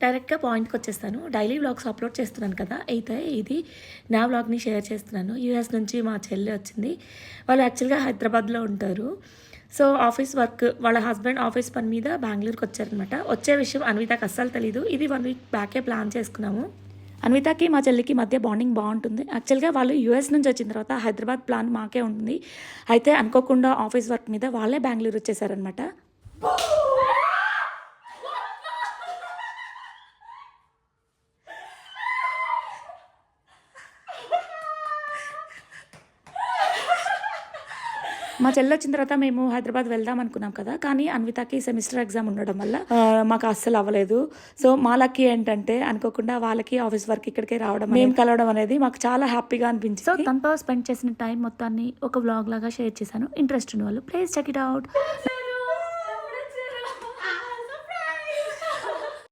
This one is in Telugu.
డైరెక్ట్గా పాయింట్కి వచ్చేస్తాను. డైలీ వ్లాగ్స్ అప్లోడ్ చేస్తున్నాను కదా, అయితే ఇది నా వ్లాగ్ని షేర్ చేస్తున్నాను. యూఎస్ నుంచి మా చెల్లి వచ్చింది. వాళ్ళు యాక్చువల్గా హైదరాబాద్లో ఉంటారు. సో ఆఫీస్ వర్క్, వాళ్ళ హస్బెండ్ ఆఫీస్ పని మీద బెంగళూరుకి వచ్చారనమాట. వచ్చే విషయం అన్వితకి అస్సలు తెలీదు. ఇది 1 వీక్ బ్యాకే ప్లాన్ చేసుకున్నాము. అన్వితకి మా చెల్లికి మధ్య బాండింగ్ బాగుంటుంది. యాక్చువల్గా వాళ్ళు యూఎస్ నుంచి వచ్చిన తర్వాత హైదరాబాద్ ప్లాన్ మాకే ఉంటుంది. అయితే అనుకోకుండా ఆఫీస్ వర్క్ మీద వాళ్ళే బెంగళూరు వచ్చేసారనమాట. మా చెల్లి వచ్చిన తర్వాత మేము హైదరాబాద్ వెళ్దాం అనుకున్నాం కదా, కానీ అన్వితకి సెమిస్టర్ ఎగ్జామ్ ఉండడం వల్ల మాకు అస్సలు అవ్వలేదు. సో మా లక్కీ ఏంటంటే అనుకోకుండా వాళ్ళకి ఆఫీస్ వర్క్ ఇక్కడికే రావడం, మేము కలవడం అనేది మాకు చాలా హ్యాపీగా అనిపించింది. సో తనతో స్పెండ్ చేసిన టైం మొత్తాన్ని ఒక వ్లాగ్ లాగా షేర్ చేశాను. ఇంట్రెస్ట్ ఉన్న వాళ్ళు ప్లీజ్ చెక్ ఇట్ అవుట్.